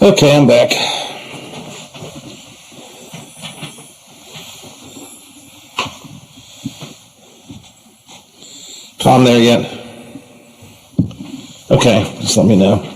Okay, I'm back. Tom there yet? Okay, just let me know.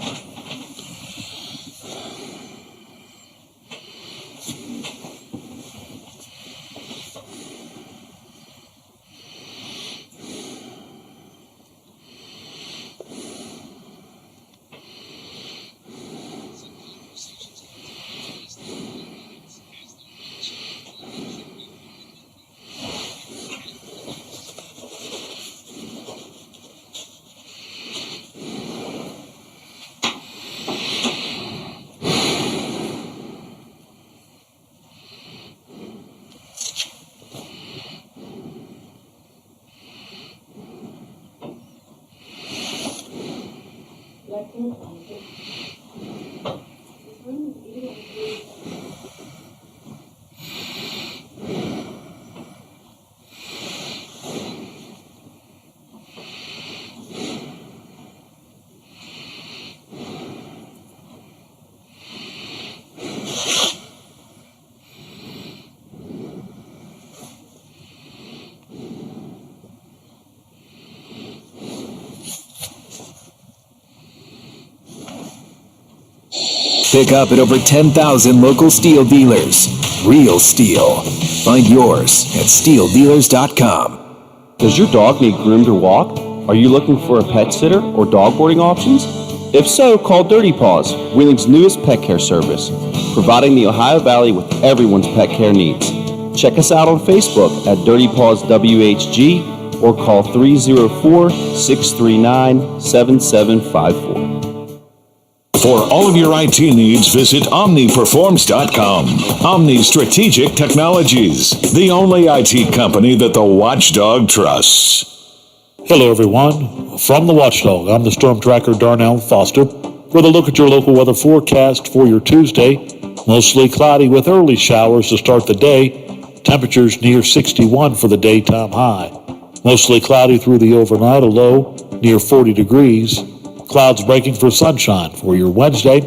Pick up at over 10,000 local steel dealers. Real steel. Find yours at steeldealers.com. Does your dog need groomed or walked? Are you looking for a pet sitter or dog boarding options? If so, call Dirty Paws, Wheeling's newest pet care service, providing the Ohio Valley with everyone's pet care needs. Check us out on Facebook at Dirty Paws WHG or call 304-639-7754. For all of your IT needs, visit OmniPerforms.com. Omni Strategic Technologies, the only IT company that the Watchdog trusts. Hello, everyone. From the Watchdog, I'm the Storm Tracker Darnell Foster with a look at your local weather forecast for your Tuesday. Mostly cloudy with early showers to start the day. Temperatures near 61 for the daytime high. Mostly cloudy through the overnight, a low near 40 degrees. Clouds breaking for sunshine for your Wednesday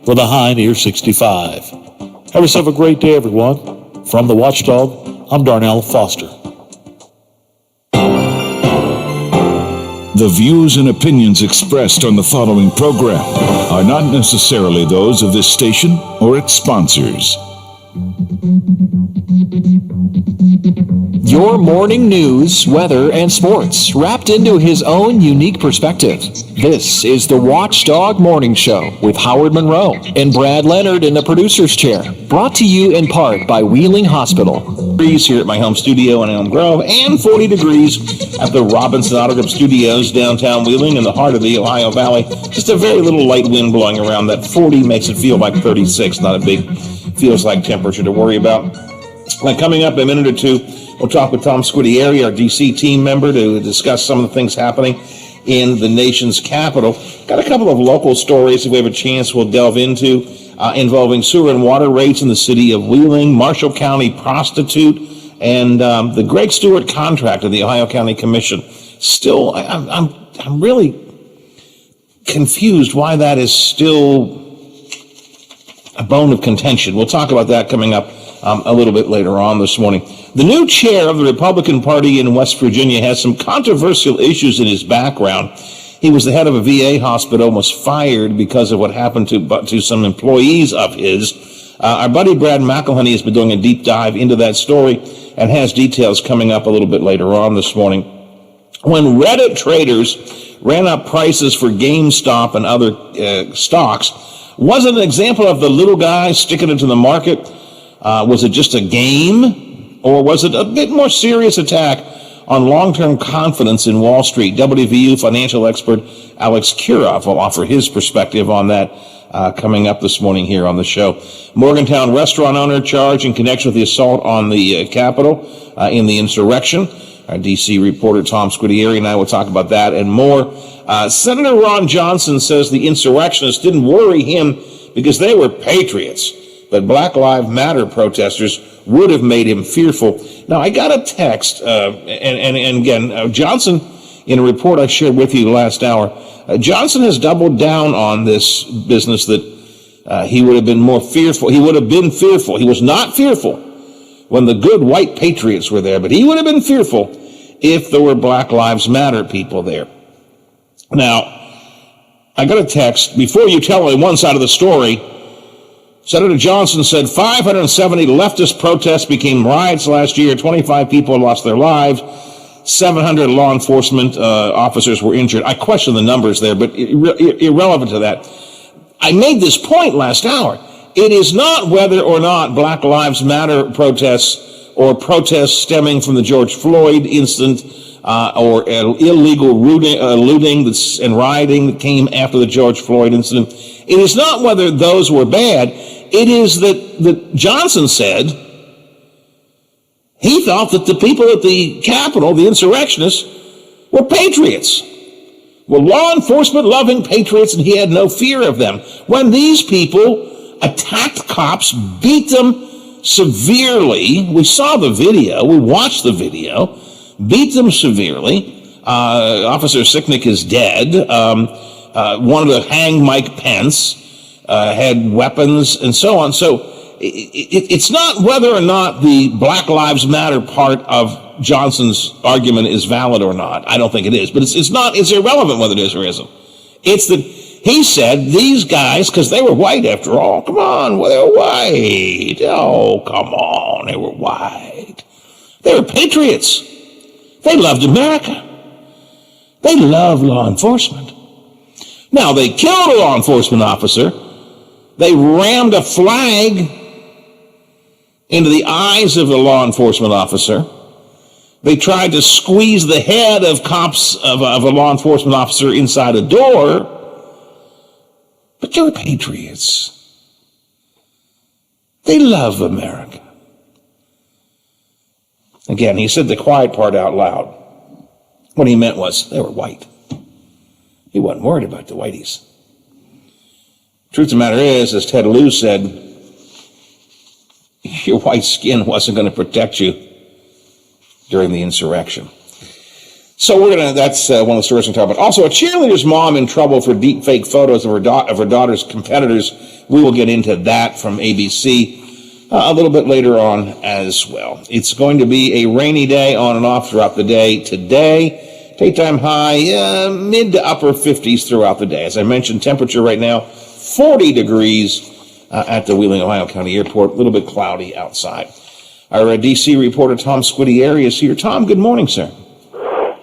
with a high near 65. Have yourself a great day, everyone. From the Watchdog, I'm Darnell Foster. The views and opinions expressed on the following program are not necessarily those of this station or its sponsors. Your morning news, weather, and sports wrapped into his own unique perspective. This is the Watchdog Morning Show with Howard Monroe and Brad Leonard in the producer's chair. Brought to you in part by Wheeling Hospital. Degrees here at my home studio in Elm Grove, and 40 degrees at the Robinson Autograph Studios downtown Wheeling in the heart of the Ohio Valley. Just a very little light wind blowing around. That 40 makes it feel like 36. Not a big feels like temperature to worry about. Coming up in a minute or two, we'll talk with Tom Squitieri, our D.C. team member, to discuss some of the things happening in the nation's capital. Got a couple of local stories, if we have a chance, we'll delve into, involving sewer and water rates in the city of Wheeling, Marshall County prostitute, and the Greg Stewart contract of the Ohio County Commission. Still, I'm really confused why that is still a bone of contention. We'll talk about that coming up a little bit later on this morning. The new chair of the Republican Party in West Virginia has some controversial issues in his background. He was the head of a VA hospital and was fired because of what happened to some employees of his. Our buddy Brad McElhenney has been doing a deep dive into that story and has details coming up a little bit later on this morning. When Reddit traders ran up prices for GameStop and other stocks, was it an example of the little guy sticking it to the market? Was it just a game? Or was it a bit more serious attack on long-term confidence in Wall Street? WVU financial expert Alex Kuroff will offer his perspective on that coming up this morning here on the show. Morgantown restaurant owner charged in connection with the assault on the Capitol in the insurrection. Our D.C. reporter Tom Squitieri and I will talk about that and more. Senator Ron Johnson says the insurrectionists didn't worry him because they were patriots, but Black Lives Matter protesters would have made him fearful. Now, I got a text, and again, Johnson, in a report I shared with you last hour, Johnson has doubled down on this business that he would have been more fearful. He would have been fearful. He was not fearful when the good white patriots were there, but he would have been fearful if there were Black Lives Matter people there. Now, I got a text, before you tell me one side of the story, Senator Johnson said 570 leftist protests became riots last year. 25 people lost their lives. 700 law enforcement officers were injured. I question the numbers there, but irrelevant to that. I made this point last hour. It is not whether or not Black Lives Matter protests or protests stemming from the George Floyd incident or illegal looting and rioting that came after the George Floyd incident. It is not whether those were bad. It is that Johnson said he thought that the people at the Capitol, the insurrectionists, were patriots, were law enforcement loving patriots, and he had no fear of them. When these people attacked cops, beat them severely, we saw the video, we watched the video, beat them severely. Officer Sicknick is dead. Wanted to hang Mike Pence, had weapons, and so on. So it's not whether or not the Black Lives Matter part of Johnson's argument is valid or not. I don't think it is. But it's irrelevant whether it is or isn't. It's that he said these guys, because they were white after all. Come on, well, they were white. Oh, come on, they were white. They were patriots. They loved America. They loved law enforcement. Now, they killed a law enforcement officer. They rammed a flag into the eyes of the law enforcement officer. They tried to squeeze the head of a law enforcement officer inside a door. But they were patriots. They love America. Again, he said the quiet part out loud. What he meant was they were white. He wasn't worried about the whiteys. Truth of the matter is, as Ted Lieu said, your white skin wasn't going to protect you during the insurrection. So that's one of the stories we're talking about. Also, a cheerleader's mom in trouble for deep fake photos of her daughter's competitors. We will get into that from ABC a little bit later on as well. It's going to be a rainy day on and off throughout the day today. Daytime high, mid to upper 50s throughout the day. As I mentioned, temperature right now, 40 degrees at the Wheeling, Ohio County Airport. A little bit cloudy outside. Our D.C. reporter, Tom Squitieri, is here. Tom, good morning, sir.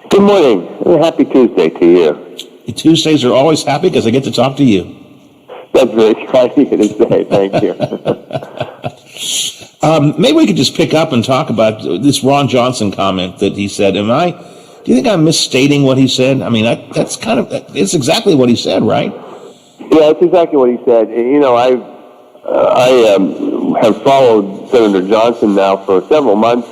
Good morning. Happy Tuesday to you. Tuesdays are always happy because I get to talk to you. That's very kind of you to say. Thank you. Maybe we could just pick up and talk about this Ron Johnson comment that he said. Do you think I'm misstating what he said? I mean, it's exactly what he said, right? Yeah, that's exactly what he said. You know, I have followed Senator Johnson now for several months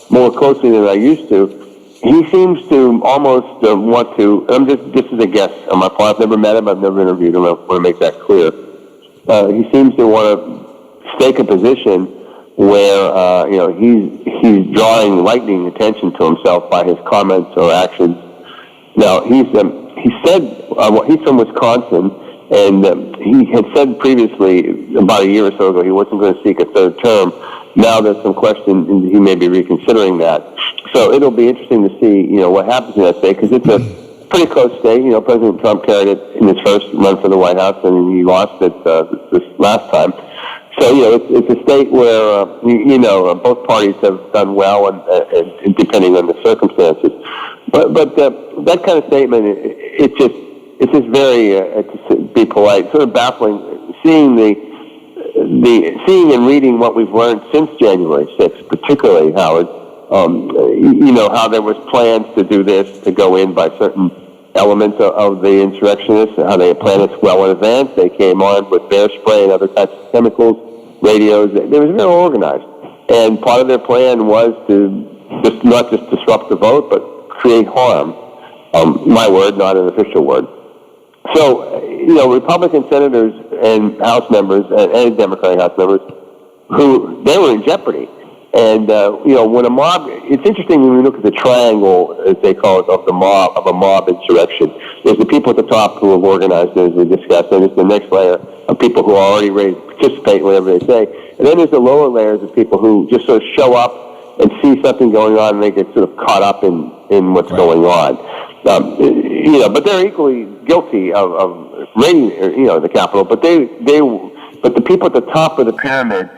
more closely than I used to. He seems to almost want to, this is a guess on my part. I've never met him. I've never interviewed him. I want to make that clear. He seems to want to stake a position where, he's drawing lightning attention to himself by his comments or actions. Now, he said, he's from Wisconsin, and he had said previously, about a year or so ago, he wasn't going to seek a third term. Now there's some question, and he may be reconsidering that. So it'll be interesting to see, what happens in that state, because it's a pretty close state. President Trump carried it in his first run for the White House, and he lost it this last time. So, it's a state where, both parties have done well, and depending on the circumstances. But that kind of statement, it's just very, to be polite, sort of baffling, seeing and reading what we've learned since January 6th, particularly, Howard. How there was plans to do this, to go in by certain elements of the insurrectionists, how they had planned it well in advance. They came on with bear spray and other types of chemicals, radios. It was very organized. And part of their plan was to not just disrupt the vote, but create harm. My word, not an official word. So, Republican senators and House members, and Democratic House members, they were in jeopardy. And, when a mob, it's interesting when we look at the triangle, as they call it, of a mob insurrection. There's the people at the top who have organized it, as we discussed, and there's the next layer of people who are already ready to participate in whatever they say. And then there's the lower layers of people who just sort of show up and see something going on, and they get sort of caught up in what's going on. But they're equally guilty of raiding, the Capitol. But but the people at the top of the pyramid,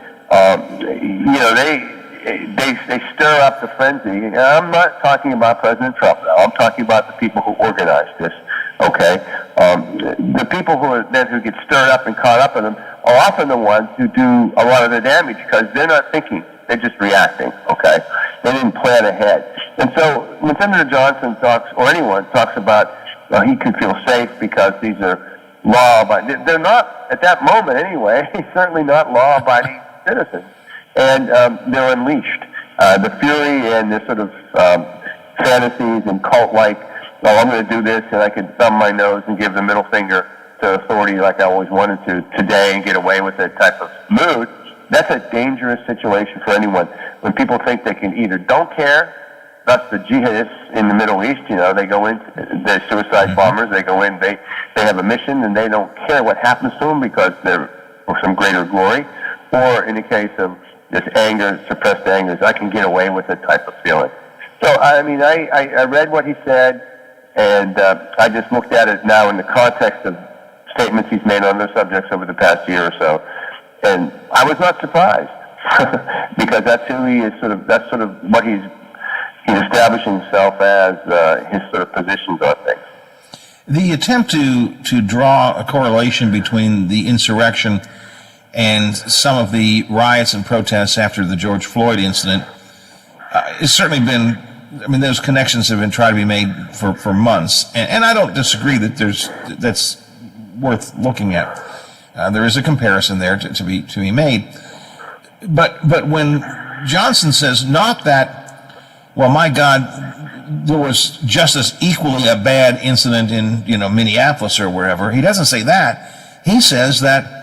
they stir up the frenzy. And I'm not talking about President Trump now. I'm talking about the people who organized this. Okay, the people who get stirred up and caught up in them are often the ones who do a lot of the damage because they're not thinking. They're just reacting, okay? They didn't plan ahead. And so when Senator Johnson talks, or anyone talks about he could feel safe because these are law-abiding, they're not, at that moment anyway, certainly not law-abiding citizens. And they're unleashed. The fury and the sort of fantasies and cult-like, I'm going to do this and I can thumb my nose and give the middle finger to authority like I always wanted to today and get away with it type of mood. That's a dangerous situation for anyone. When people think they can either don't care, that's the jihadists in the Middle East, they go in, they're suicide bombers, they go in, they have a mission and they don't care what happens to them because they're for some greater glory. Or in the case of this anger, suppressed anger, I can get away with it type of feeling. So, I read what he said, and I just looked at it now in the context of statements he's made on other subjects over the past year or so. And I was not surprised because that's who he is. That's sort of what he's establishing himself as his sort of positions on things. The attempt to draw a correlation between the insurrection and some of the riots and protests after the George Floyd incident has certainly been. Those connections have been tried to be made for months, and I don't disagree that that's worth looking at. There is a comparison there to be made, but when Johnson says not that, well, my God, there was just as equally a bad incident in Minneapolis or wherever. He doesn't say that. He says that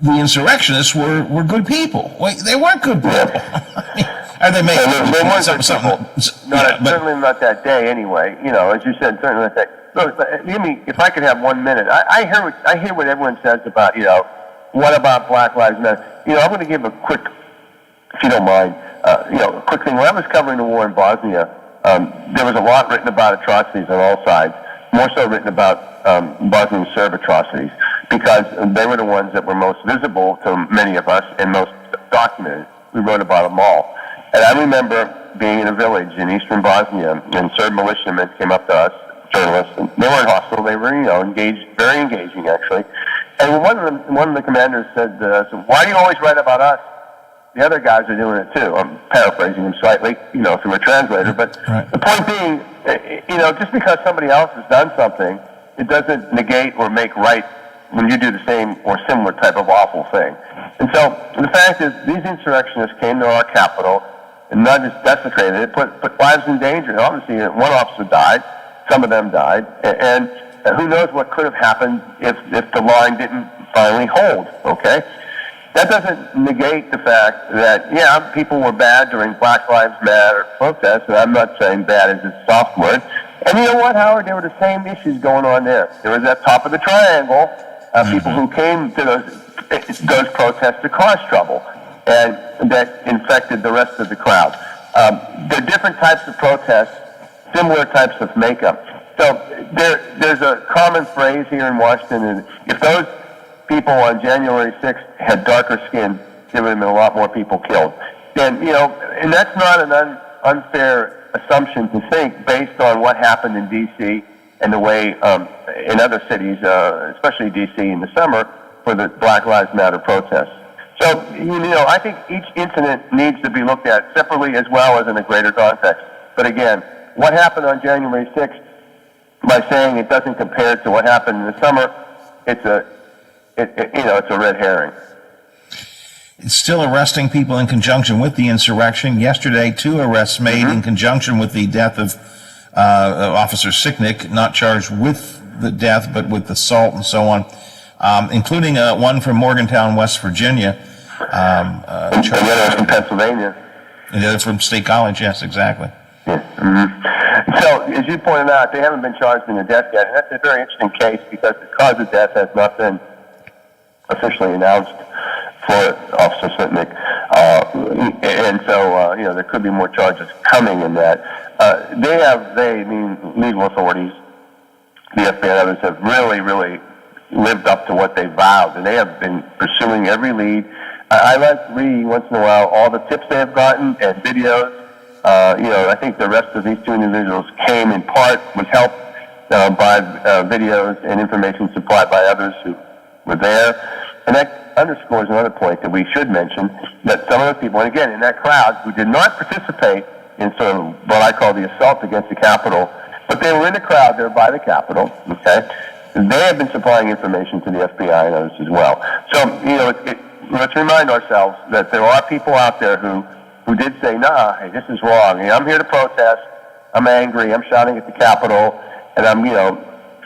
the insurrectionists were good people. Wait, they weren't good people. Are they making something? Certainly not that day anyway. As you said, certainly not that. Look, if I could have 1 minute, I hear what everyone says about, what about Black Lives Matter? I'm going to give a quick, if you don't mind, a quick thing. When I was covering the war in Bosnia, there was a lot written about atrocities on all sides, more so written about Bosnian Serb atrocities. because they were the ones that were most visible to many of us and most documented. We wrote about them all. And I remember being in a village in eastern Bosnia, and Serb militiamen came up to us, journalists, and they weren't hostile. They were, engaged, very engaging, actually. And one of the commanders said, "Why do you always write about us? The other guys are doing it too." I'm paraphrasing him slightly, through a translator. But right. The point being, just because somebody else has done something, it doesn't negate or make right when you do the same or similar type of awful thing. And so the fact is, these insurrectionists came to our capital and not just desecrated it, put lives in danger. And obviously, one officer died. Some of them died. And who knows what could have happened if the line didn't finally hold, okay? That doesn't negate the fact that, people were bad during Black Lives Matter protests, and I'm not saying bad as a soft word. And you know what, Howard? There were the same issues going on there. There was that top of the triangle, people who came to those protests to cause trouble, and that infected the rest of the crowd. There are different types of protests, similar types of makeup. So there's a common phrase here in Washington, and if those people on January 6th had darker skin, there would have been a lot more people killed. And, and that's not an unfair assumption to think based on what happened in D.C. and the way in other cities, especially D.C. in the summer, for the Black Lives Matter protests. So, I think each incident needs to be looked at separately as well as in a greater context. But again, what happened on January 6th, by saying it doesn't compare to what happened in the summer, it's a red herring. It's still arresting people in conjunction with the insurrection. Yesterday, 2 arrests made in conjunction with the death of Officer Sicknick, not charged with the death, but with assault and so on, including one from Morgantown, West Virginia. And the other from Pennsylvania. And the other from State College, yes, exactly. Yeah. So, as you pointed out, they haven't been charged in a death yet, and that's a very interesting case because the cause of death has not been officially announced for Officer Sicknick, and so there could be more charges coming in that. Legal authorities, the FBI and others have really, really lived up to what they vowed, and they have been pursuing every lead. I like to read once in a while all the tips they have gotten and videos. I think the arrest of these 2 individuals came in part, was helped by videos and information supplied by others who were there. And that underscores another point that we should mention, that some of the people, and again, in that crowd, who did not participate in sort of what I call the assault against the Capitol, but they were in the crowd there by the Capitol, okay? They have been supplying information to the FBI and others as well. So, let's remind ourselves that there are people out there who did say, hey, this is wrong. I'm here to protest. I'm angry. I'm shouting at the Capitol. And I'm,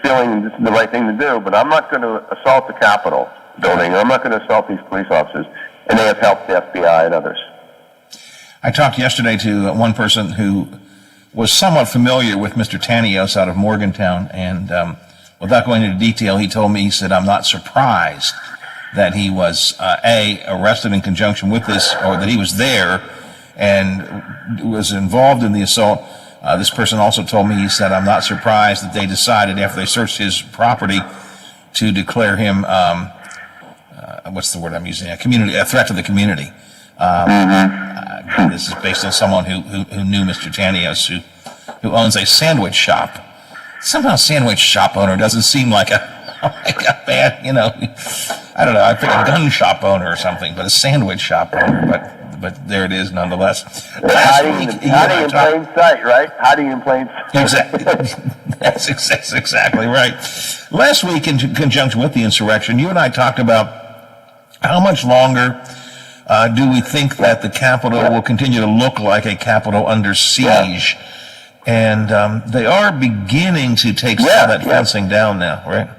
feeling this is the right thing to do, but I'm not going to assault the Capitol building. I'm not going to assault these police officers. And they have helped the FBI and others. I talked yesterday to one person who was somewhat familiar with Mr. Tanios out of Morgantown, and without going into detail, he told me, he said, I'm not surprised that he was, arrested in conjunction with this, or that he was there and was involved in the assault. This person also told me, he said, I'm not surprised that they decided after they searched his property to declare him, what's the word I'm using? A threat to the community. This is based on someone who knew Mr. Tanios, who owns a sandwich shop. Somehow sandwich shop owner doesn't seem like a bad, I don't know, I think a gun shop owner or something, but a sandwich shop owner, but there it is nonetheless. Hiding in plain sight, right? Hiding in plain sight. Exactly. That's exactly right. Last week, in conjunction with the insurrection, you and I talked about how much longer do we think that the Capitol will continue to look like a Capitol under siege? And they are beginning to take some of that fencing down now, right?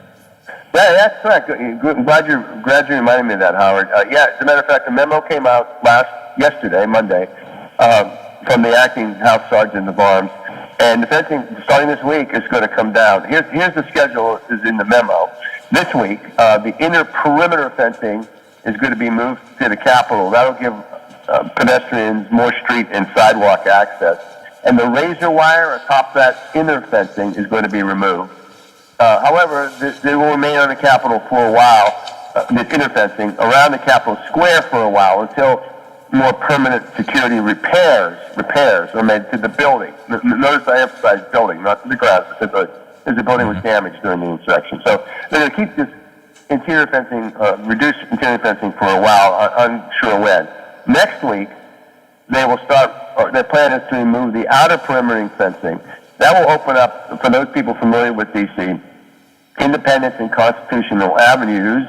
Yeah, that's correct. I'm glad you reminded me of that, Howard. As a matter of fact, a memo came out yesterday, Monday, from the acting House Sergeant of Arms, and the fencing starting this week is going to come down. Here's the schedule is in the memo. This week, the inner perimeter fencing is going to be moved to the Capitol. That'll give pedestrians more street and sidewalk access. And the razor wire atop that inner fencing is going to be removed. However, they will remain on the Capitol for a while, the interfencing around the Capitol Square for a while until more permanent security repairs are made to the building. Notice I emphasize building, not to the grounds, because the building was damaged during the insurrection. So they're going to keep this interior fencing, reduced interior fencing for a while, unsure when. Next week, they will start, or their plan is to remove the outer perimeter fencing. That will open up, for those people familiar with D.C., Independence and Constitutional avenues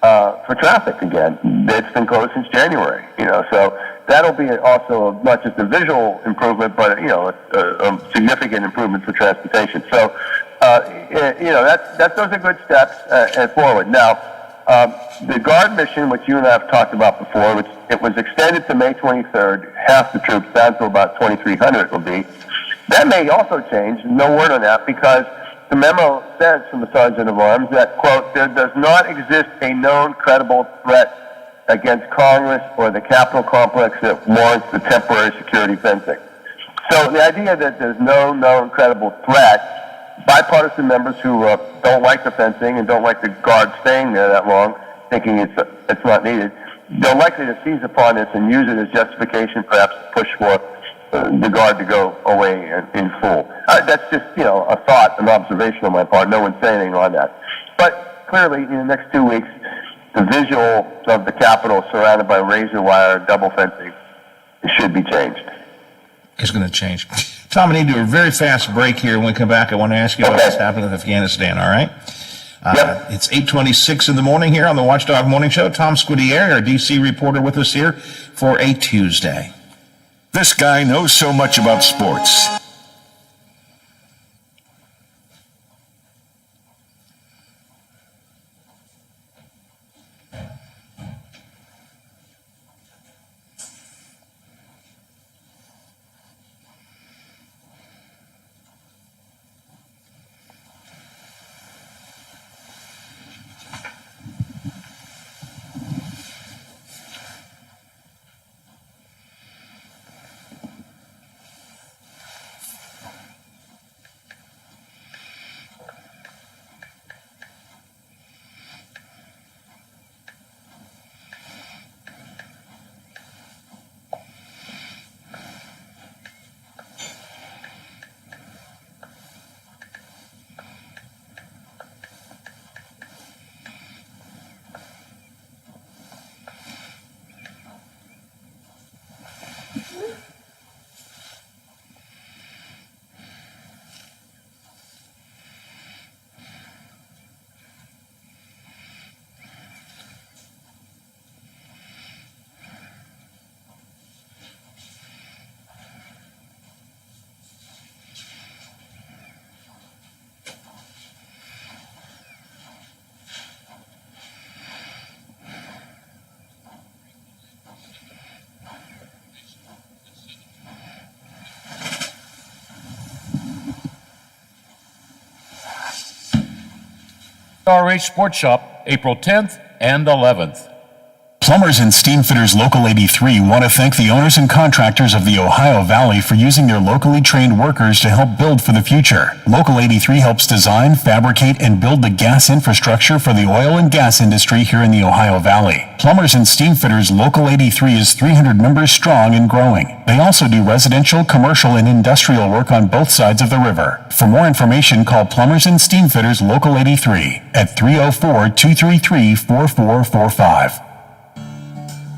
for traffic again. It's been closed since January, so that'll be also not just a visual improvement, but, a significant improvement for transportation. So, those are good steps forward. Now, the Guard mission, which you and I have talked about before, it was extended to May 23rd, half the troops, down to about 2,300 will be. That may also change, no word on that, because the memo says from the Sergeant of Arms that, quote, there does not exist a known credible threat against Congress or the Capitol complex that warrants the temporary security fencing. So the idea that there's no known credible threat, bipartisan members who don't like the fencing and don't like the Guard staying there that long, thinking it's not needed, they're likely to seize upon this and use it as justification, perhaps to push for the Guard to go away in full. That's just, a thought, an observation on my part. No one's saying anything on that. But clearly, in the next 2 weeks, the visual of the Capitol surrounded by razor wire, double fencing, should be changed. It's going to change. Tom, I need to do a very fast break here. When we come back, I want to ask you what's happening with Afghanistan, all right? Yep. It's 8:26 in the morning here on the Watchdog Morning Show. Tom Squidier, our D.C. reporter, with us here for a Tuesday. This guy knows so much about sports. RH Sports Shop, April 10th and 11th. Plumbers and Steam Fitters Local 83 want to thank the owners and contractors of the Ohio Valley for using their locally trained workers to help build for the future. Local 83 helps design, fabricate, and build the gas infrastructure for the oil and gas industry here in the Ohio Valley. Plumbers and Steam Fitters Local 83 is 300 members strong and growing. They also do residential, commercial, and industrial work on both sides of the river. For more information, call Plumbers and Steam Fitters Local 83 at 304-233-4445.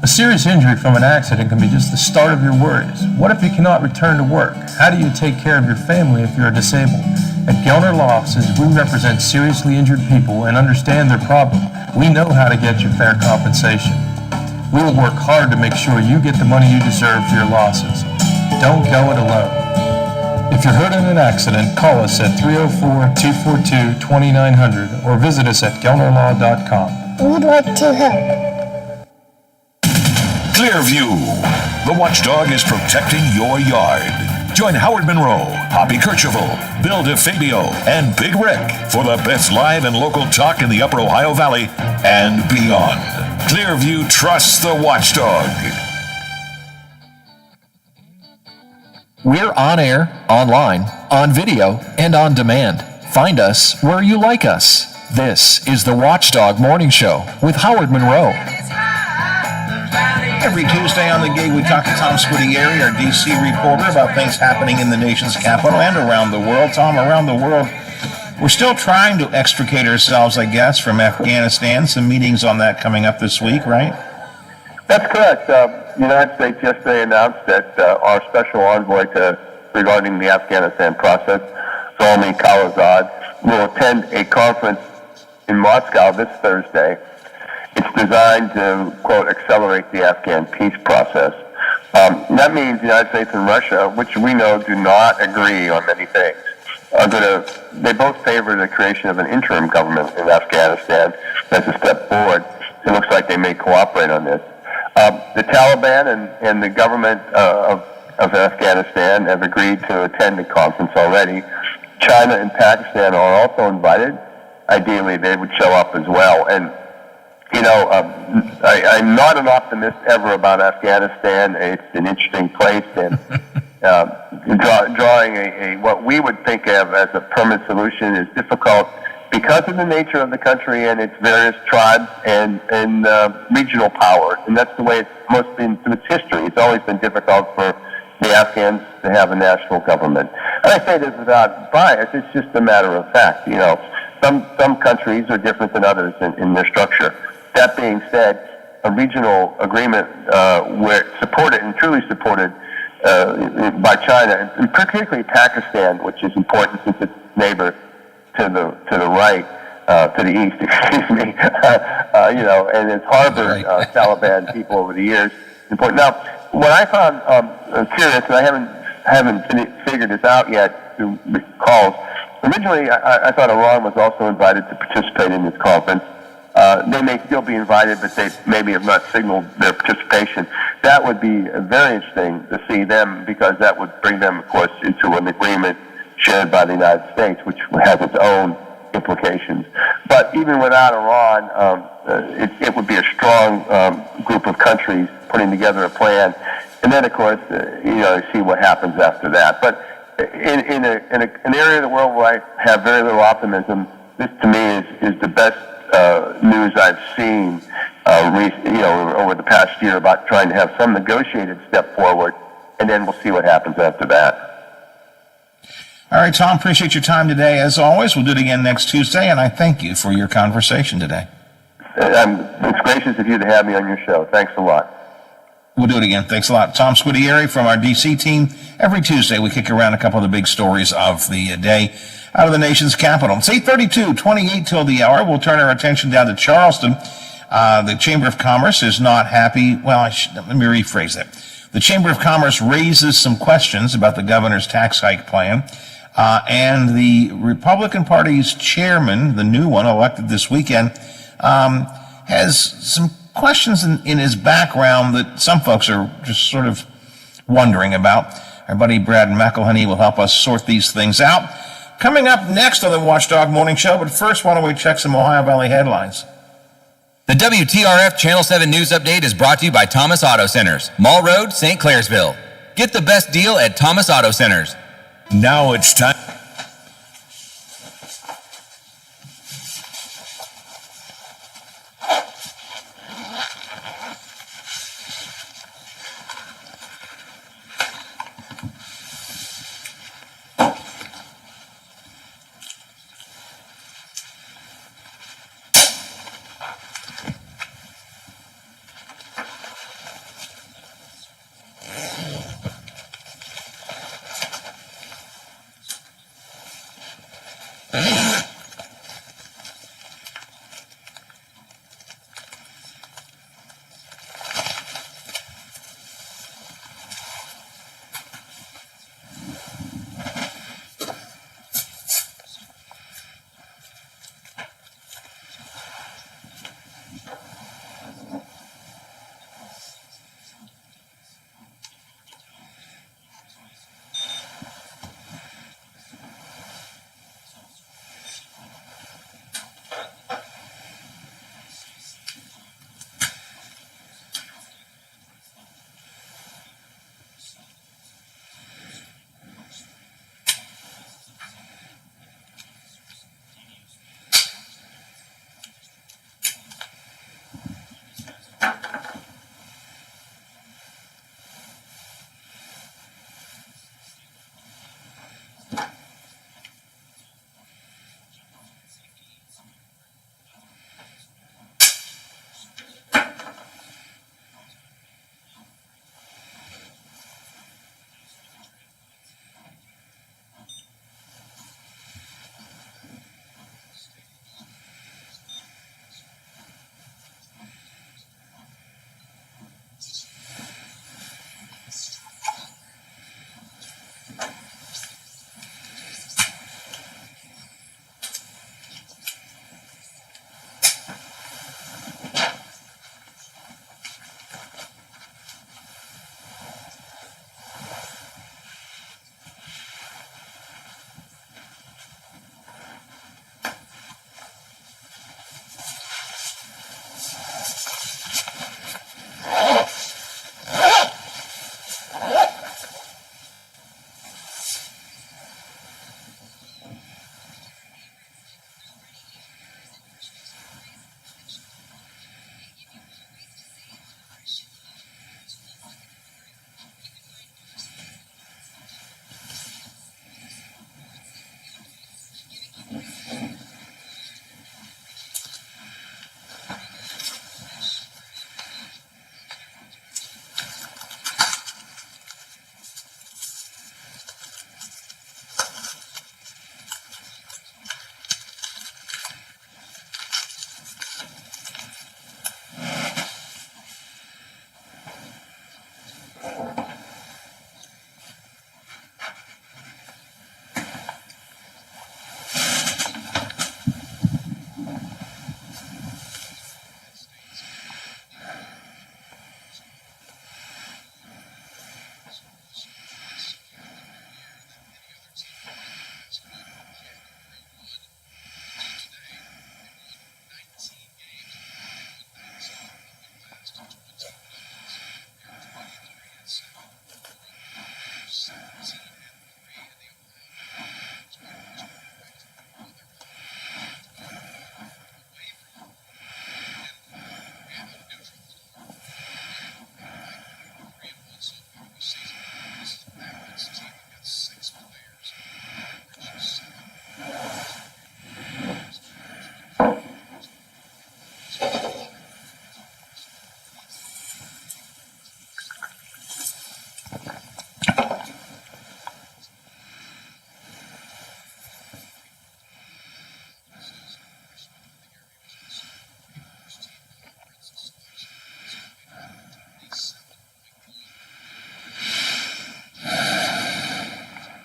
A serious injury from an accident can be just the start of your worries. What if you cannot return to work? How do you take care of your family if you're disabled? At Gelner Law Offices, we represent seriously injured people and understand their problem. We know how to get you fair compensation. We will work hard to make sure you get the money you deserve for your losses. Don't go it alone. If you're hurt in an accident, call us at 304-242-2900 or visit us at gelnerlaw.com. We'd like to help. Clearview. The Watchdog is protecting your yard. Join Howard Monroe, Hoppy Kercheval, Bill DeFabio, and Big Rick for the best live and local talk in the Upper Ohio Valley and beyond. Clearview trusts the Watchdog. We're on air, online, on video, and on demand. Find us where you like us. This is the Watchdog Morning Show with Howard Monroe. Every Tuesday on the gig, we talk to Tom Squitieri, our D.C. reporter, about things happening in the nation's capital and around the world. Tom, around the world, we're still trying to extricate ourselves, I guess, from Afghanistan. Some meetings on that coming up this week, right? That's correct. The United States yesterday announced that our special envoy regarding the Afghanistan process, Zalmi Khalilzad, will attend a conference in Moscow this Thursday. It's designed to, quote, accelerate the Afghan peace process. That means the United States and Russia, which we know do not agree on many things, they both favor the creation of an interim government in Afghanistan as a step forward. It looks like they may cooperate on this. The Taliban and the government of Afghanistan have agreed to attend the conference already. China and Pakistan are also invited. Ideally, they would show up as well. And I'm not an optimist ever about Afghanistan. It's an interesting place, and drawing a what we would think of as a permanent solution is difficult because of the nature of the country and its various tribes and regional power. And that's the way it's most been through its history. It's always been difficult for the Afghans to have a national government. And I say this without bias. It's just a matter of fact. Some countries are different than others in their structure. That being said, a regional agreement where supported and truly supported by China, and particularly Pakistan, which is important since it's neighbor to the right, to the east, excuse me, and it's harbored Taliban people over the years. Important. Now, what I found curious, and I haven't figured this out yet through calls. Originally, I thought Iran was also invited to participate in this conference. They may still be invited, but they maybe have not signaled their participation. That would be very interesting to see them, because that would bring them, of course, into an agreement shared by the United States, which has its own implications. But even without Iran, it would be a strong group of countries putting together a plan, and then, of course, see what happens after that. But in an area of the world where I have very little optimism, this to me is the best news I've seen over the past year about trying to have some negotiated step forward, and then we'll see what happens after that. All right, Tom, appreciate your time today. As always, we'll do it again next Tuesday, and I thank you for your conversation today. It's gracious of you to have me on your show. Thanks a lot. We'll do it again. Thanks a lot. Tom Squitieri from our D.C. team. Every Tuesday, we kick around a couple of the big stories of the day out of the nation's capital. It's 8:32, 28 till the hour. We'll turn our attention down to Charleston. The Chamber of Commerce is not happy. Well, let me rephrase that. The Chamber of Commerce raises some questions about the governor's tax hike plan. And the Republican Party's chairman, the new one elected this weekend, has some questions in his background that some folks are just sort of wondering about. Our buddy Brad McElhenney will help us sort these things out. Coming up next on the Watchdog Morning Show, but first, why don't we check some Ohio Valley headlines? The WTRF Channel 7 News Update is brought to you by Thomas Auto Centers, Mall Road, St. Clairsville. Get the best deal at Thomas Auto Centers. Now it's time.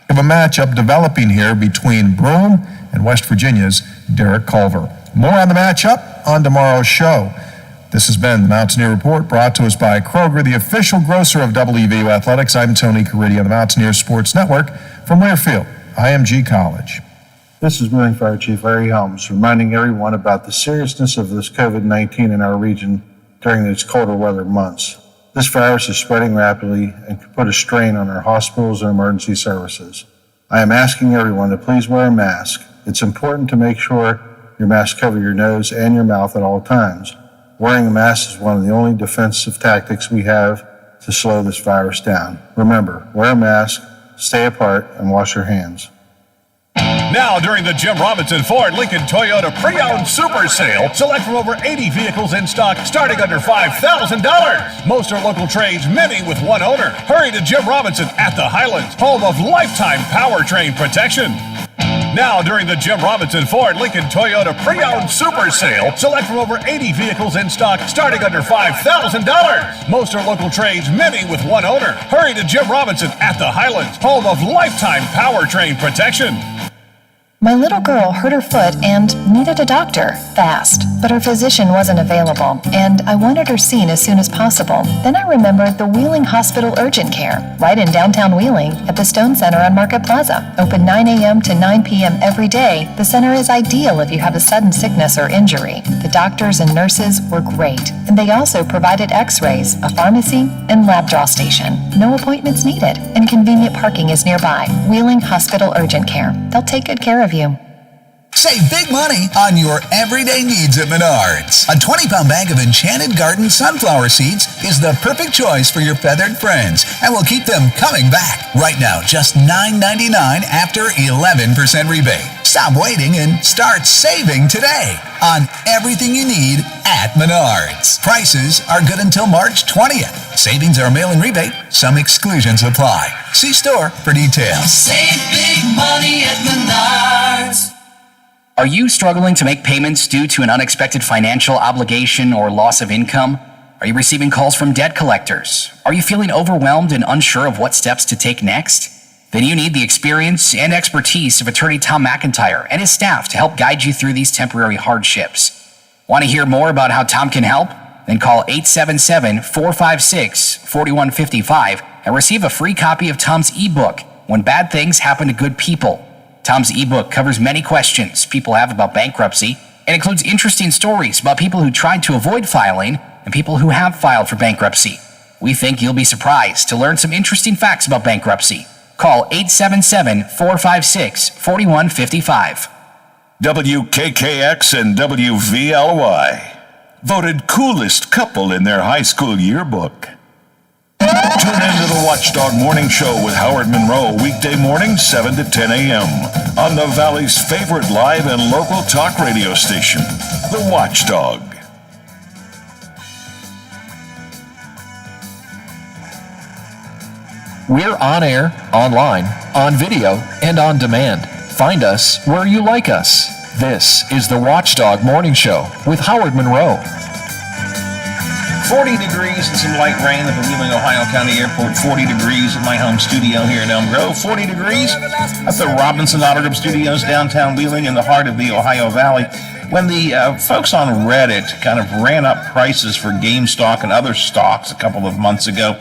Of a matchup developing here between Broome and West Virginia's Derek Culver. More on the matchup on tomorrow's show. This has been the Mountaineer Report, brought to us by Kroger, the official grocer of WVU Athletics. I'm Tony Caridi on the Mountaineer Sports Network from Learfield, IMG College. This is Wheeling Fire Chief Larry Helms, reminding everyone about the seriousness of this COVID-19 in our region during these colder weather months. This virus is spreading rapidly and could put a strain on our hospitals and emergency services. I am asking everyone to please wear a mask. It's important to make sure your mask covers your nose and your mouth at all times. Wearing a mask is one of the only defensive tactics we have to slow this virus down. Remember, wear a mask, stay apart, and wash your hands. Now, during the Jim Robinson Ford Lincoln Toyota Pre-Owned Super Sale, select from over 80 vehicles in stock starting under $5,000. Most are local trades, many with one owner. Hurry to Jim Robinson at the Highlands, home of lifetime powertrain protection. Now, during the Jim Robinson Ford Lincoln Toyota Pre-Owned Super Sale, select from over 80 vehicles in stock starting under $5,000. Most are local trades, many with one owner. Hurry to Jim Robinson at the Highlands, home of lifetime powertrain protection. My little girl hurt her foot and needed a doctor fast, but her physician wasn't available, and I wanted her seen as soon as possible. Then I remembered the Wheeling Hospital Urgent Care, right in downtown Wheeling at the Stone Center on Market Plaza. Open 9 a.m. to 9 p.m. every day, the center is ideal if you have a sudden sickness or injury. The doctors and nurses were great, and they also provided x-rays, a pharmacy, and lab draw station. No appointments needed, and convenient parking is nearby. Wheeling Hospital Urgent Care. They'll take good care of you. Save big money on your everyday needs at Menards. A 20-pound bag of Enchanted Garden sunflower seeds is the perfect choice for your feathered friends and will keep them coming back. Right now, just $9.99 after 11% rebate. Stop waiting and start saving today on everything you need at Menards. Prices are good until March 20th. Savings are mail-in rebate. Some exclusions apply. See store for details. Save big money at Menards. Are you struggling to make payments due to an unexpected financial obligation or loss of income? Are you receiving calls from debt collectors? Are you feeling overwhelmed and unsure of what steps to take next? Then you need the experience and expertise of attorney Tom McIntyre and his staff to help guide you through these temporary hardships. Want to hear more about how Tom can help? Then call 877-456-4155 and receive a free copy of Tom's ebook, When Bad Things Happen to Good People. Tom's ebook covers many questions people have about bankruptcy and includes interesting stories about people who tried to avoid filing and people who have filed for bankruptcy. We think you'll be surprised to learn some interesting facts about bankruptcy. Call 877-456-4155. WKKX and WVLY voted coolest couple in their high school yearbook. Tune in to the Watchdog Morning Show with Howard Monroe, weekday mornings 7 to 10 a.m. on the Valley's favorite live and local talk radio station, The Watchdog. We're on air, online, on video, and on demand. Find us where you like us. This is the Watchdog Morning Show with Howard Monroe. 40 degrees and some light rain at the Wheeling, Ohio County Airport. 40 degrees at my home studio here in Elm Grove. 40 degrees at the Robinson Autograph Studios downtown Wheeling in the heart of the Ohio Valley. When the folks on Reddit kind of ran up prices for GameStop and other stocks a couple of months ago,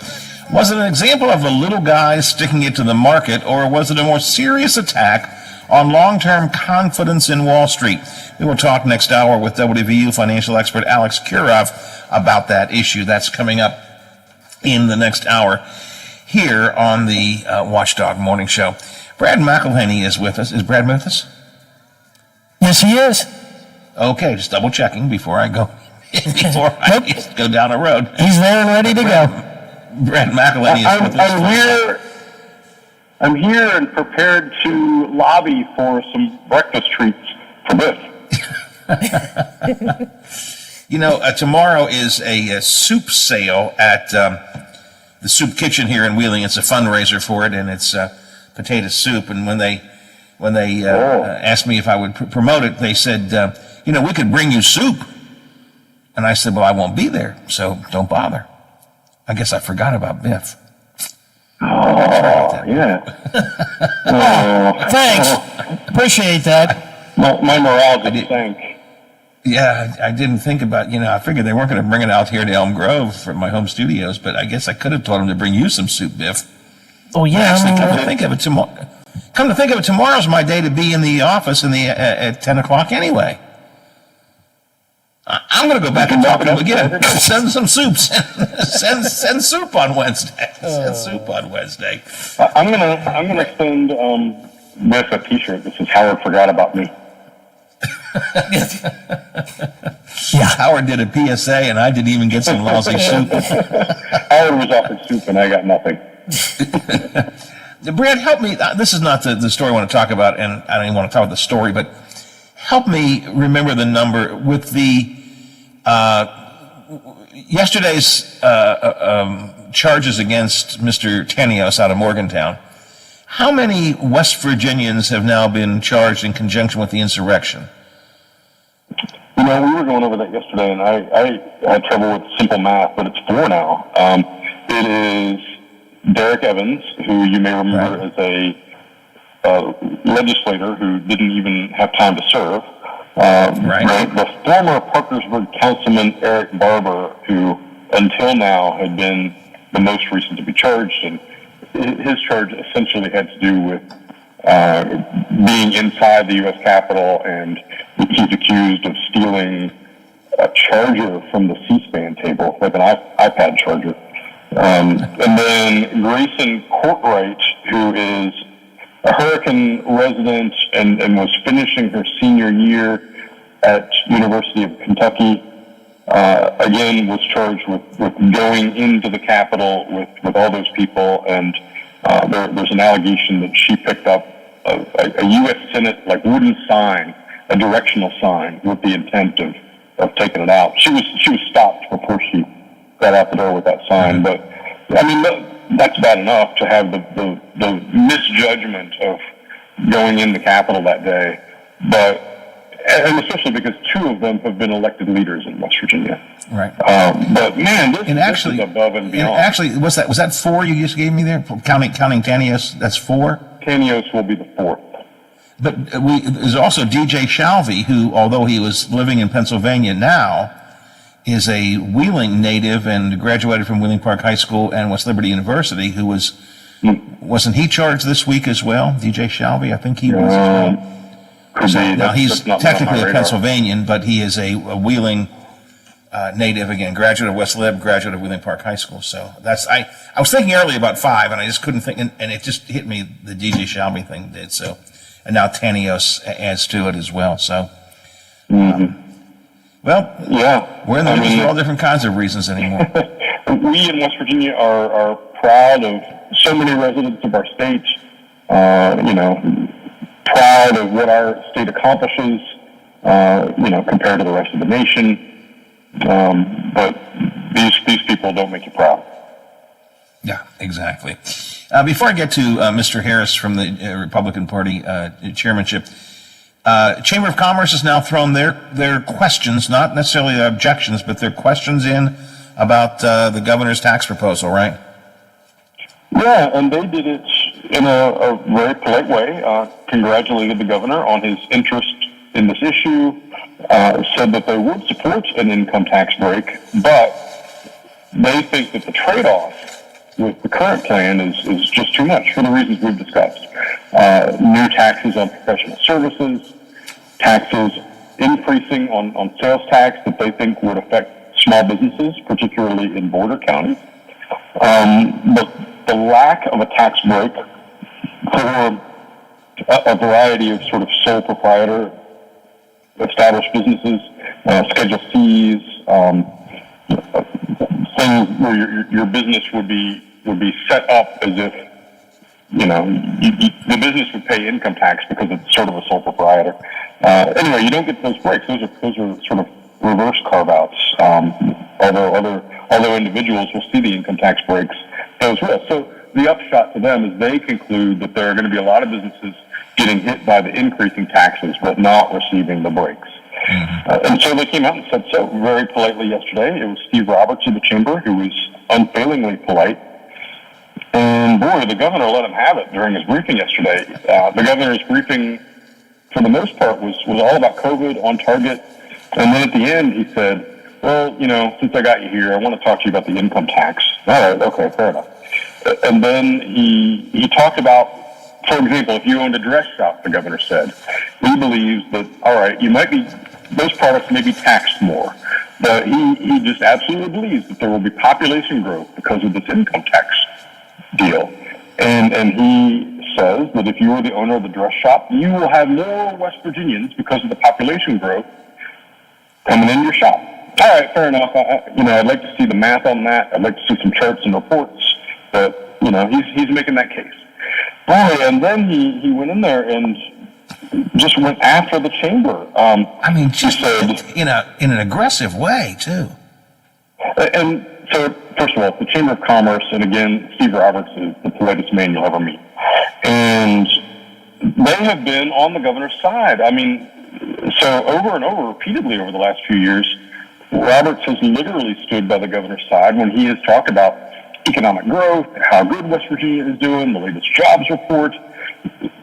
was it an example of the little guys sticking it to the market, or was it a more serious attack on long-term confidence in Wall Street? We will talk next hour with WVU financial expert Alex Kurov about that issue. That's coming up in the next hour. here on the Watchdog Morning Show. Brad McElhaney is with us. Is Brad with us? Yes, he is. Okay, just double checking before I go go down the road. He's there and ready to go. Brad McElhaney is with us. I'm here and prepared to lobby for some breakfast treats for Biff. Tomorrow is a soup sale at the Soup Kitchen here in Wheeling. It's a fundraiser for it, and it's potato soup. And when they asked me if I would promote it, they said, we could bring you soup. And I said, well, I won't be there, so don't bother. I guess I forgot about Biff. Oh, yeah. Thanks. Appreciate that. My morale just sank. Yeah, I didn't think about, I figured they weren't going to bring it out here to Elm Grove for my home studios, but I guess I could have told them to bring you some soup, Biff. Oh, yeah. Actually, come to think of it, tomorrow's my day to be in the office at 10 o'clock anyway. I'm going to go back and talk to them again. Send some soups. Send soup on Wednesday. Send soup on Wednesday. I'm gonna send Biff a T-shirt that says Howard forgot about me. Yeah, Howard did a PSA, and I didn't even get some lousy soup. Howard was offered soup, and I got nothing. Brad, help me. This is not the story I want to talk about, and I don't even want to talk about the story, but help me remember the number with the yesterday's charges against Mr. Tanios out of Morgantown. How many West Virginians have now been charged in conjunction with the insurrection? We were going over that yesterday, and I had trouble with simple math, but it's 4 now. It is Derek Evans, who you may remember as a legislator who didn't even have time to serve. The former Parkersburg councilman Eric Barber, who until now had been the most recent to be charged, and his charge essentially had to do with being inside the U.S. Capitol, and he's accused of stealing a charger from the C-SPAN table, like an iPad charger. And then Grayson Courtwright, who is a Hurricane resident and was finishing her senior year at University of Kentucky, again was charged with going into the Capitol with all those people, and there's an allegation that she picked up a U.S. Senate wooden sign, a directional sign, with the intent of taking it out. She was stopped before she got out the door with that sign, but I mean that's bad enough to have the misjudgment of going in the Capitol that day, and especially because 2 of them have been elected leaders in West Virginia. Right. But man, this is above and beyond. Actually, was that 4 you just gave me there? Counting Tanios, that's 4? Tanios will be the 4th. But there's also DJ Shalvey, who, although he was living in Pennsylvania now, is a Wheeling native and graduated from Wheeling Park High School and West Liberty University, who wasn't he charged this week as well? DJ Shalvey, I think he was as well. Now he's technically a Pennsylvanian, but he is a Wheeling native, again, graduate of West Lib, graduate of Wheeling Park High School. So that's, I was thinking earlier about 5, and I just couldn't think, and it just hit me, the DJ Shalvey thing did. So, and now Tanios adds to it as well. So, we're in the news for all different kinds of reasons anymore. We in West Virginia are proud of so many residents of our state, proud of what our state accomplishes, compared to the rest of the nation. But these people don't make you proud. Yeah, exactly. Before I get to Mr. Harris from the Republican Party chairmanship, Chamber of Commerce has now thrown their questions, not necessarily their objections, but their questions in about the governor's tax proposal, right? Yeah, and they did it in a very polite way, congratulated the governor on his interest in this issue, said that they would support an income tax break, but they think that the trade-off with the current plan is just too much for the reasons we've discussed. New taxes on professional services, taxes increasing on sales tax that they think would affect small businesses, particularly in border counties. But the lack of a tax break for a variety of sort of sole proprietor established businesses, Schedule Cs, things where your business would be set up as if, the business would pay income tax because it's sort of a sole proprietor. Anyway, you don't get those breaks. Those are sort of reverse carve-outs. Although individuals will see the income tax breaks, those will. So the upshot to them is they conclude that there are going to be a lot of businesses getting hit by the increasing taxes, but not receiving the breaks. And so they came out and said so very politely yesterday. It was Steve Roberts of the Chamber who was unfailingly polite. And boy, the governor let him have it during his briefing yesterday. The governor's briefing, for the most part, was all about COVID, on target. And then at the end, he said, well, since I got you here, I want to talk to you about the income tax. All right, okay, fair enough. And then he talked about, for example, if you owned a dress shop, the governor said, he believes that, all right, those products may be taxed more. But he just absolutely believes that there will be population growth because of this income tax deal. And he says that if you are the owner of the dress shop, you will have more West Virginians because of the population growth coming in your shop. All right, fair enough. I'd like to see the math on that. I'd like to see some charts and reports. But, he's making that case. Boy, and then he went in there and just went after the chamber. Just in an aggressive way, too. And so, first of all, the Chamber of Commerce, and again, Steve Roberts is the politest man you'll ever meet. And they have been on the governor's side. So over and over, repeatedly over the last few years, Roberts has literally stood by the governor's side when he has talked about economic growth, how good West Virginia is doing, the latest jobs report.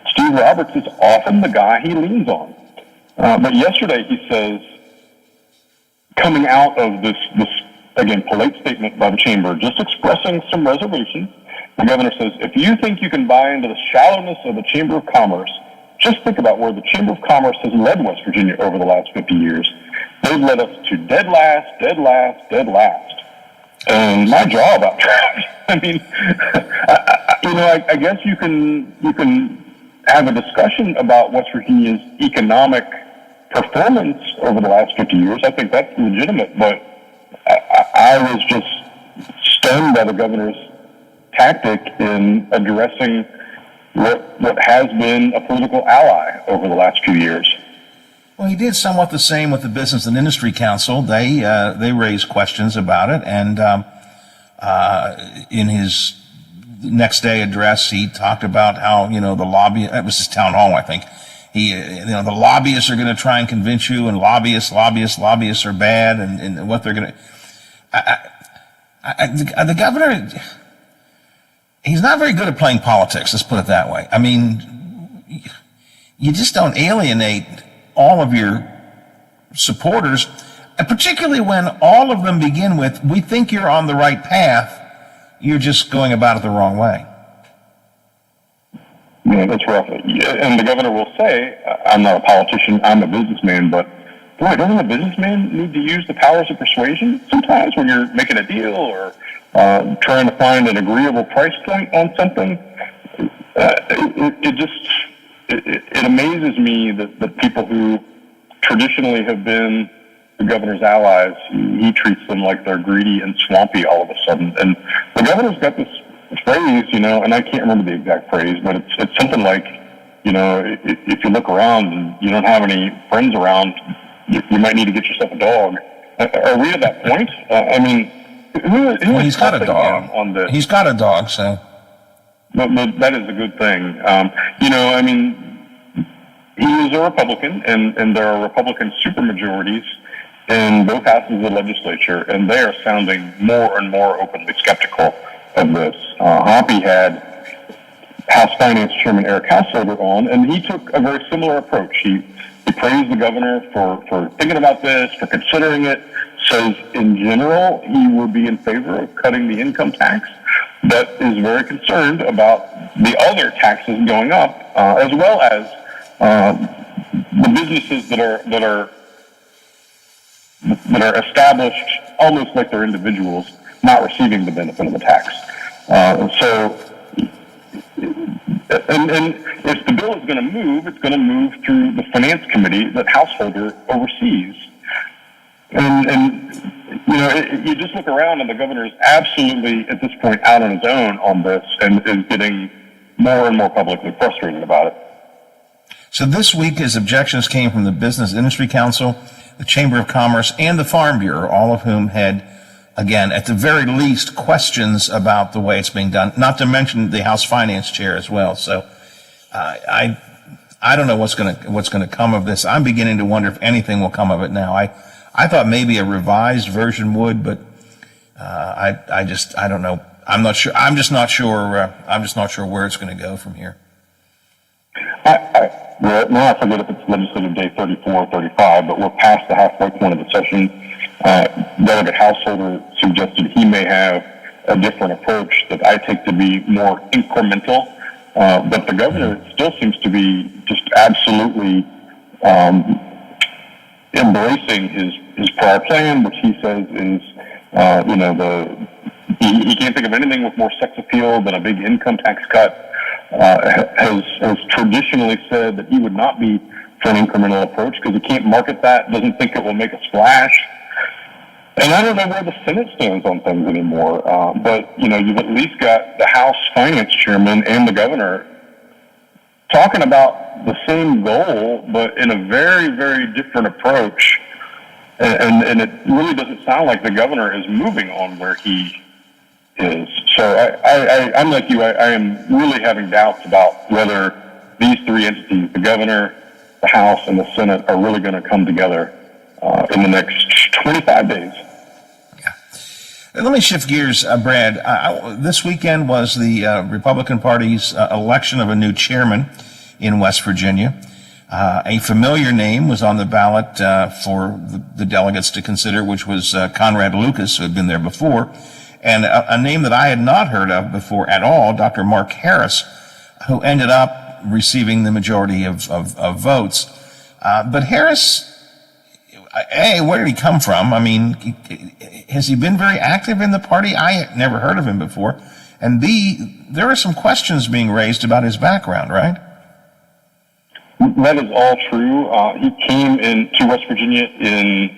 Steve Roberts is often the guy he leans on. But yesterday he says, coming out of this again, polite statement by the chamber, just expressing some reservations, the governor says, if you think you can buy into the shallowness of the Chamber of Commerce, just think about where the Chamber of Commerce has led West Virginia over the last 50 years. They've led us to dead last, dead last, dead last. And my jaw about that. I guess you can have a discussion about West Virginia's economic performance over the last 50 years. I think that's legitimate, but I was just stunned by the governor's tactic in addressing what has been a political ally over the last few years. Well, he did somewhat the same with the Business and Industry Council. They raised questions about it, and in his next day address, he talked about how the lobby. It was his town hall, I think. The lobbyists are going to try and convince you, and lobbyists are bad, and what they're going to. The governor, he's not very good at playing politics. Let's put it that way. You just don't alienate all of your supporters, and particularly when all of them begin with, we think you're on the right path, you're just going about it the wrong way. Yeah, that's rough. And the governor will say, I'm not a politician, I'm a businessman, but boy, doesn't a businessman need to use the powers of persuasion sometimes when you're making a deal or trying to find an agreeable price point on something? It amazes me that people who traditionally have been the governor's allies, he treats them like they're greedy and swampy all of a sudden. And the governor's got this phrase, and I can't remember the exact phrase, but it's something like, if you look around and you don't have any friends around, you might need to get yourself a dog. Are we at that point? Who he's got a dog. On this? He's got a dog, so. But that is a good thing. He is a Republican, and there are Republican supermajorities in both houses of the legislature, and they are sounding more and more openly skeptical of this. Hoppy had House Finance Chairman Eric Householder on, and he took a very similar approach. He praised the governor for thinking about this, for considering it, says in general he would be in favor of cutting the income tax, but is very concerned about the other taxes going up, as well as the businesses that are established almost like they're individuals, not receiving the benefit of the tax. And if the bill is going to move, it's going to move through the finance committee that Householder oversees. And you just look around, and the governor is absolutely, at this point, out on his own on this, and is getting more and more publicly frustrated about it. So this week, his objections came from the Business Industry Council, the Chamber of Commerce, and the Farm Bureau, all of whom had, again, at the very least, questions about the way it's being done, not to mention the House Finance Chair as well. So I don't know what's going to come of this. I'm beginning to wonder if anything will come of it now. I thought maybe a revised version would, but I don't know. I'm not sure. I'm just not sure where it's going to go from here. Well, now I forget if it's legislative day 34 or 35, but we're past the halfway point of the session. Delegate Householder suggested he may have a different approach that I take to be more incremental, but the governor still seems to be just absolutely embracing his prior plan, which he says is, he can't think of anything with more sex appeal than a big income tax cut. Has traditionally said that he would not be for an incremental approach because he can't market that, doesn't think it will make a splash. And I don't know where the Senate stands on things anymore. But, you've at least got the House Finance Chairman and the governor talking about the same goal, but in a very, very different approach. And it really doesn't sound like the governor is moving on where he is. So I'm like you. I am really having doubts about whether these three entities, the governor, the House, and the Senate, are really going to come together in the next 25 days. Let me shift gears, Brad. This weekend was the Republican Party's election of a new chairman in West Virginia. A familiar name was on the ballot for the delegates to consider, which was Conrad Lucas, who had been there before, and a name that I had not heard of before at all, Dr. Mark Harris, who ended up receiving the majority of votes. But Harris, A, where did he come from? I mean, has he been very active in the party? I had never heard of him before. And B, there are some questions being raised about his background, right? That is all true. He came to West Virginia in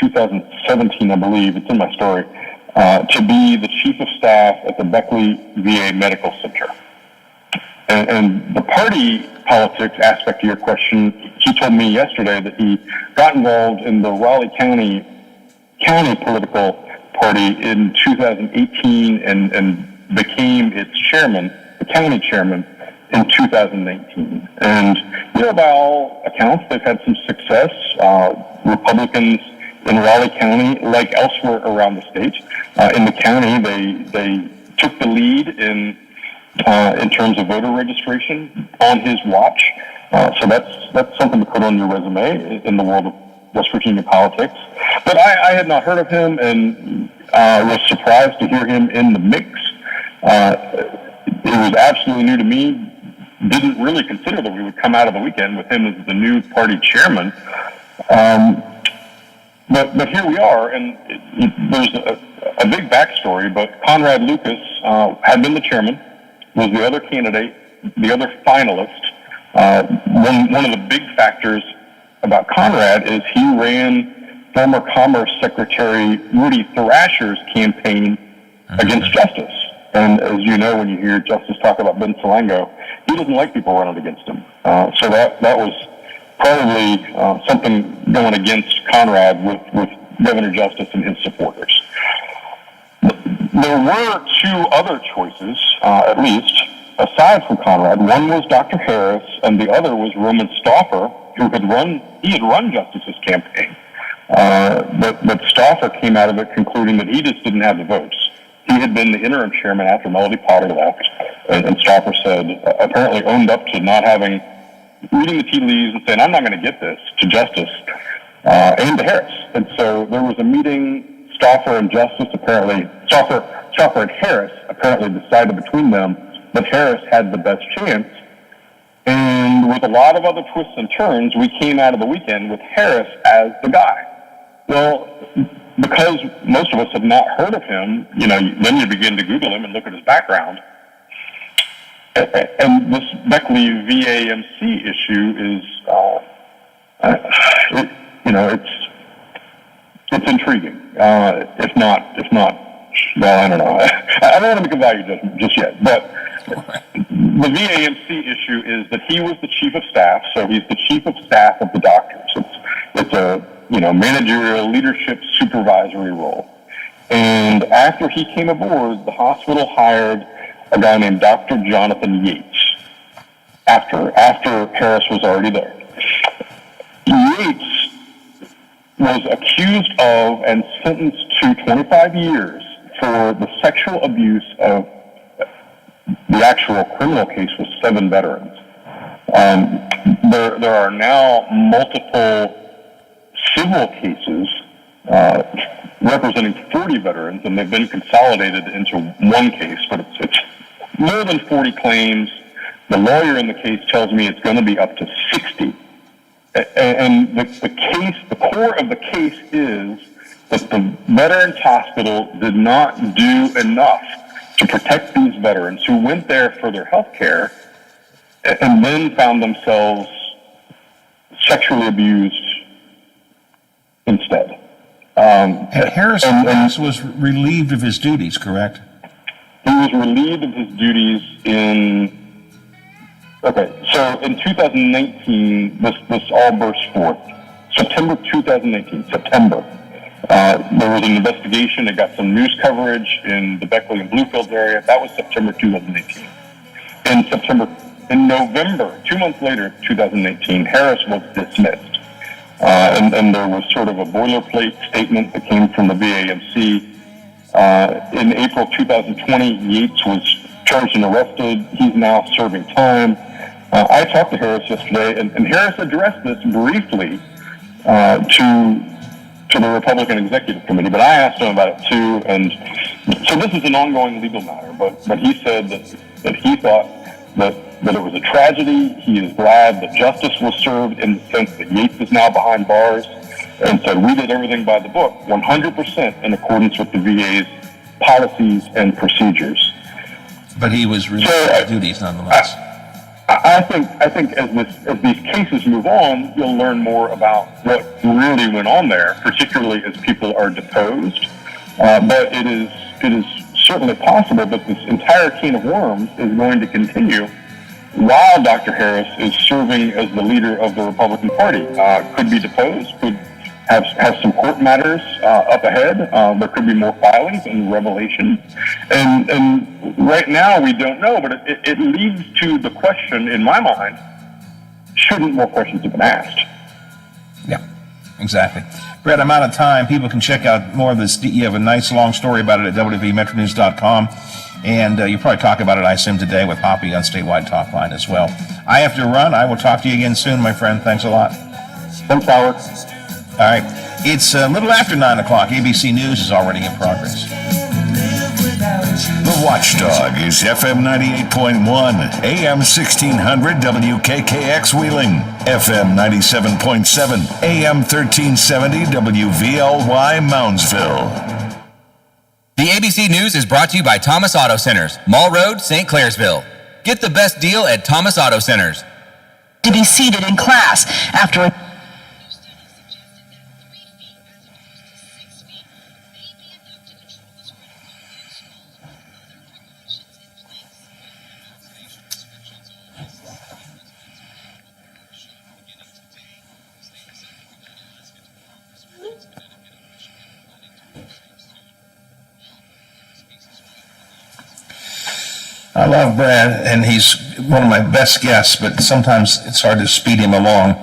2017, I believe. It's in my story. To be the chief of staff at the Beckley VA Medical Center. And the party politics aspect of your question, he told me yesterday that he got involved in the Raleigh County political party in 2018 and became its chairman, the county chairman, in 2019. And, by all accounts, they've had some success. Republicans in Raleigh County, like elsewhere around the state, in the county, they took the lead in terms of voter registration on his watch. So that's something to put on your resume in the world of West Virginia politics. But I had not heard of him and was surprised to hear him in the mix. It was absolutely new to me. Didn't really consider that we would come out of the weekend with him as the new party chairman. But here we are, and there's a big backstory, but Conrad Lucas had been the chairman, was the other candidate, the other finalist. One of the big factors about Conrad is he ran former Commerce Secretary Rudy Thrasher's campaign against Justice. And as you know, when you hear Justice talk about Ben Salango, he doesn't like people running against him. So that was probably something going against Conrad with Governor Justice and his supporters. There were two other choices, at least, aside from Conrad. One was Dr. Harris, and the other was Roman Stauffer, who had run Justice's campaign. But Stauffer came out of it concluding that he just didn't have the votes. He had been the interim chairman after Melody Potter left, and Stauffer said, apparently owned up to not having, reading the tea leaves and saying, I'm not going to get this to Justice and to Harris. And so there was a meeting, Stauffer and Justice apparently, Stauffer and Harris apparently decided between them that Harris had the best chance. And with a lot of other twists and turns, we came out of the weekend with Harris as the guy. Well, because most of us have not heard of him, then you begin to Google him and look at his background. And this Beckley VAMC issue is, it's intriguing. If not, well, I don't know. I don't want to make a value judgment just yet, but the VAMC issue is that he was the chief of staff, so he's the chief of staff of the doctors. It's a managerial leadership supervisory role. And after he came aboard, the hospital hired a guy named Dr. Jonathan Yates. After Harris was already there, Yates was accused of and sentenced to 25 years for the sexual abuse of the actual criminal case was 7 veterans. There are now multiple civil cases representing 40 veterans, and they've been consolidated into one case, but it's more than 40 claims. The lawyer in the case tells me it's going to be up to 60. And the core of the case is that the Veterans Hospital did not do enough to protect these veterans who went there for their health care and then found themselves sexually abused instead. And Harris was relieved of his duties, correct? He was relieved of his duties in 2019, this all burst forth. September 2019, September. There was an investigation. It got some news coverage in the Beckley and Bluefields area. That was September 2018. In November, 2 months later, 2018, Harris was dismissed. And there was sort of a boilerplate statement that came from the VAMC. In April 2020, Yates was charged and arrested. He's now serving time. I talked to Harris yesterday, and Harris addressed this briefly to the Republican Executive Committee, but I asked him about it too. And so this is an ongoing legal matter, but he said that he thought that it was a tragedy. He is glad that justice was served in the sense that Yates is now behind bars, and said we did everything by the book, 100% in accordance with the VA's policies and procedures. But he was relieved of duties nonetheless. I think as these cases move on, you'll learn more about what really went on there, particularly as people are deposed. But it is certainly possible that this entire can of worms is going to continue while Dr. Harris is serving as the leader of the Republican Party. Could be deposed, could have some court matters up ahead. There could be more filings and revelation. And right now we don't know, but it leads to the question in my mind, shouldn't more questions have been asked? Yeah, exactly. Brett, I'm out of time. People can check out more of this. You have a nice long story about it at wvmetronews.com. And you probably talk about it, I assume, today with Hoppy on Statewide Talk Line as well. I have to run. I will talk to you again soon, my friend. Thanks a lot. Thanks, Howard. All right. It's a little after 9 o'clock. ABC News is already in progress. The Watchdog is FM 98.1, AM 1600 WKKX Wheeling, FM 97.7, AM 1370 WVLY Moundsville. The ABC News is brought to you by Thomas Auto Centers, Mall Road, St. Clairsville. Get the best deal at Thomas Auto Centers. To be seated in class after a I love Brad, and he's one of my best guests, but sometimes it's hard to speed him along.